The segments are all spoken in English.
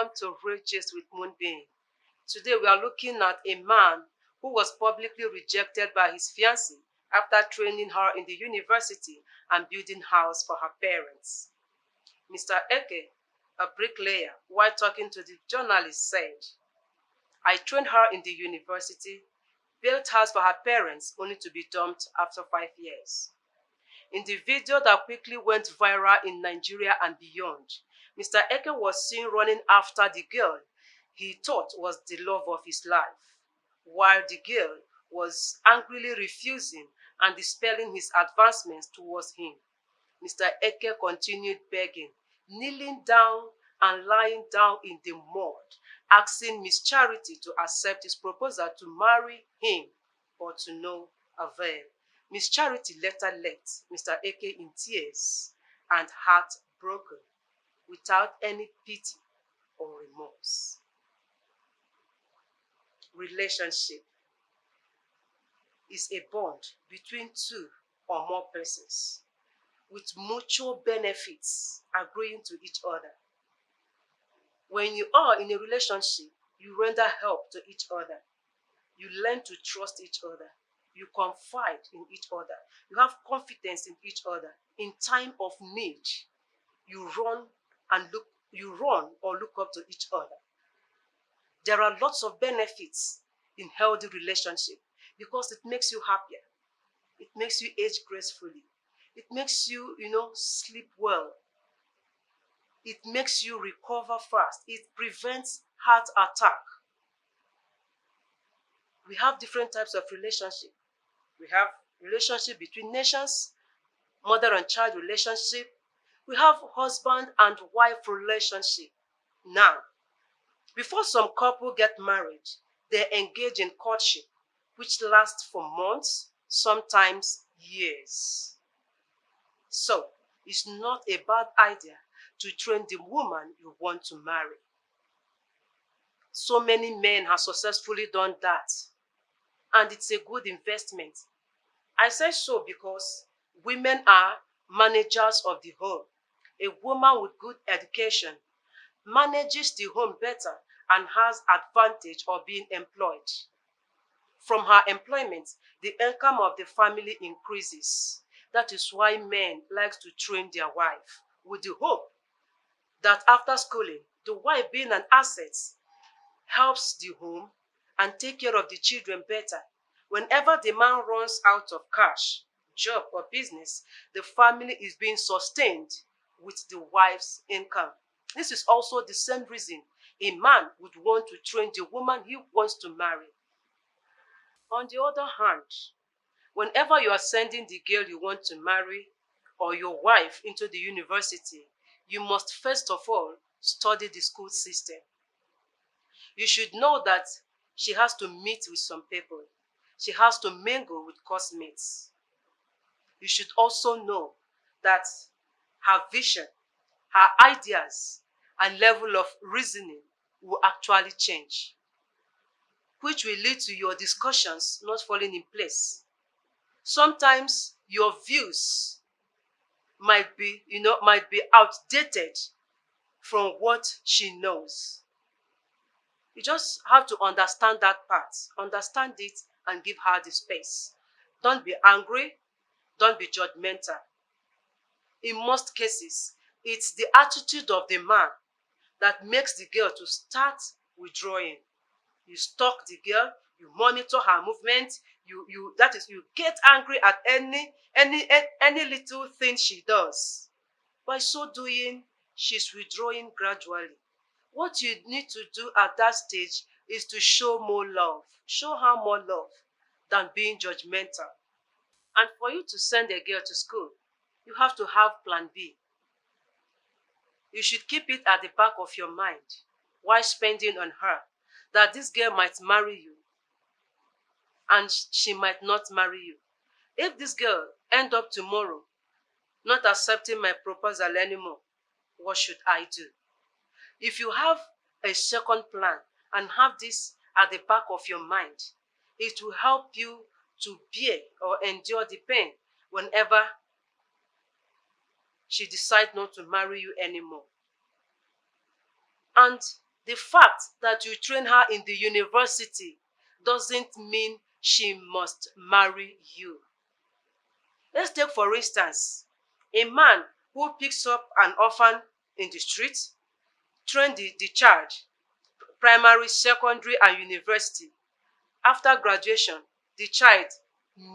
welcome to Real Gist with Moonbeam. Today we are looking at a man who was publicly rejected by his fiancée after training her in the university and building house for her parents. Mr. Eke, a bricklayer, while talking to the journalist said, "I trained her in the university, built house for her parents only to be dumped after 5 years." In the video that quickly went viral in Nigeria and beyond, Mr. Eke was seen running after the girl he thought was the love of his life, while the girl was angrily refusing and dispelling his advancements towards him. Mr. Eke continued begging, kneeling down and lying down in the mud, asking Miss Charity to accept his proposal to marry him, but to no avail. Miss Charity later left Mr. Eke in tears and heartbroken, without any pity or remorse. Relationship is a bond between two or more persons with mutual benefits agreeing to each other. When you are in a relationship, you render help to each other. You learn to trust each other. You confide in each other. You have confidence in each other. In time of need, you run or look up to each other. There are lots of benefits in healthy relationship because it makes you happier. It makes you age gracefully. It makes you, sleep well. It makes you recover fast. It prevents heart attack. We have different types of relationship. We have relationship between nations, mother and child relationship. We have husband and wife relationship. Now, before some couple get married, they engage in courtship, which lasts for months, sometimes years. So, it's not a bad idea to train the woman you want to marry. So many men have successfully done that, and it's a good investment. I say so because women are managers of the home. A woman with good education manages the home better and has advantage of being employed. From her employment, the income of the family increases. That is why men like to train their wife with the hope that after schooling, the wife being an asset helps the home and take care of the children better. Whenever the man runs out of cash, job or business, the family is being sustained with the wife's income. This is also the same reason a man would want to train the woman he wants to marry. On the other hand, whenever you are sending the girl you want to marry or your wife into the university, you must first of all study the school system. You should know that she has to meet with some people. She has to mingle with classmates. You should also know that her vision, her ideas, and level of reasoning will actually change, which will lead to your discussions not falling in place. Sometimes your views might be outdated from what she knows. You just have to understand that part. Understand it and give her the space. Don't be angry. Don't be judgmental. In most cases, it's the attitude of the man that makes the girl to start withdrawing. You stalk the girl, you monitor her movement, you get angry at any little thing she does. By so doing, she's withdrawing gradually. What you need to do at that stage is to show more love. Show her more love than being judgmental. And for you to send a girl to school, you have to have plan B. You should keep it at the back of your mind while spending on her that this girl might marry you and she might not marry you. If this girl end up tomorrow not accepting my proposal anymore, what should I do? If you have a second plan and have this at the back of your mind, it will help you to bear or endure the pain whenever she decides not to marry you anymore. And The fact that you train her in the university doesn't mean she must marry you. Let's take for instance, a man who picks up an orphan in the street, train the child, primary, secondary, and university. After graduation, the child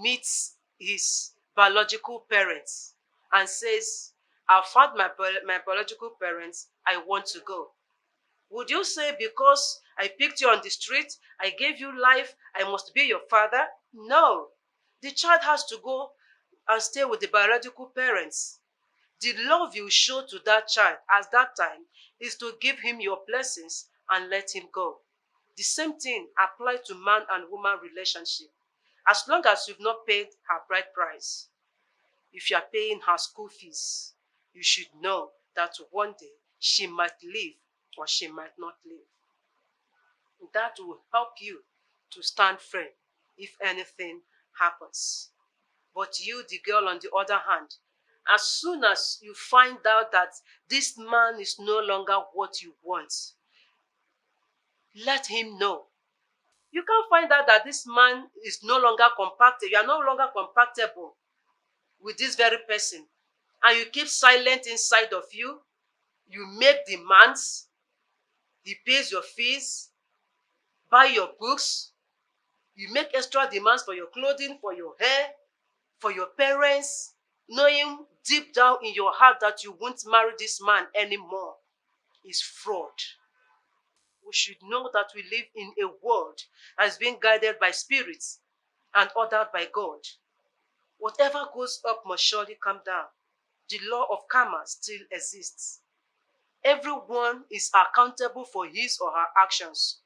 meets his biological parents and says, I found my biological parents, I want to go. Would you say because I picked you on the street, I gave you life, I must be your father? No. The child has to go and stay with the biological parents. The love you show to that child at that time is to give him your blessings and let him go. The same thing applies to man and woman relationship. As long as you've not paid her bride price, if you are paying her school fees, you should know that one day she might leave or she might not leave. That will help you to stand firm if anything happens. But you, the girl, on the other hand, as soon as you find out that this man is no longer what you want, let him know. You can find out that this man is no longer compatible. You are no longer compatible with this very person. And you keep silent inside of you. You make demands. He pays your fees, buy your books. You make extra demands for your clothing, for your hair, for your parents, knowing deep down in your heart that you won't marry this man anymore. Is fraud. We should know that we live in a world that is being guided by spirits and ordered by God. Whatever goes up must surely come down. The law of karma still exists. Everyone is accountable for his or her actions.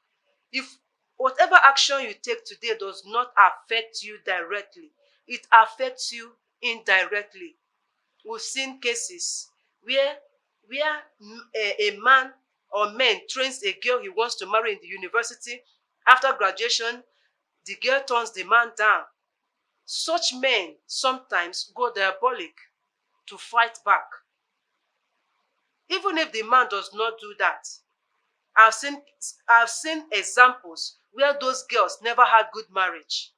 If whatever action you take today does not affect you directly, it affects you indirectly. We've seen cases where a man or men trains a girl he wants to marry in the university. After graduation, the girl turns the man down. Such men sometimes go diabolic to fight back. Even if the man does not do that, I've seen examples where those girls never had good marriage.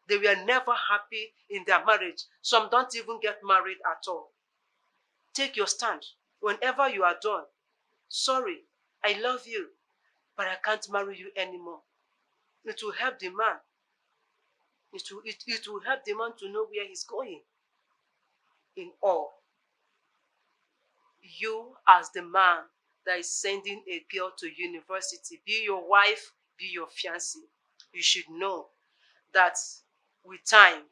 They were never happy in their marriage. Some don't even get married at all. Take your stand. Whenever you are done, sorry, I love you, but I can't marry you anymore. It will help the man. It will help the man to know where he's going. In all, you as the man that is sending a girl to university, be your wife, be your fiancé, you should know that with time,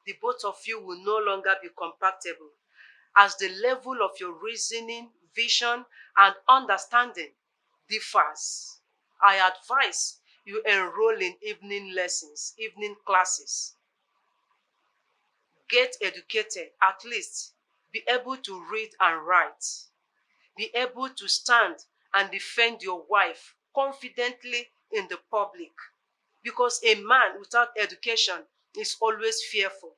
the both of you will no longer be compatible. As the level of your reasoning, vision, and understanding differs, I advise you enroll in evening lessons, evening classes. Get educated, at least be able to read and write. Be able to stand and defend your wife confidently in the public. Because a man without education is always fearful.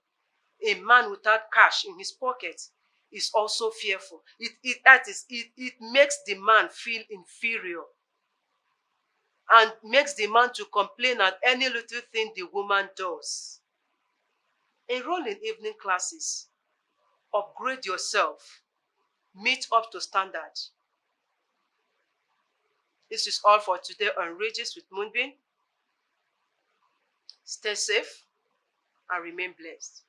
A man without cash in his pocket is also fearful. It makes the man feel inferior and makes the man to complain at any little thing the woman does. Enroll in evening classes. Upgrade yourself. Meet up to standard. This is all for today on Regis with Moonbeam. Stay safe and remain blessed.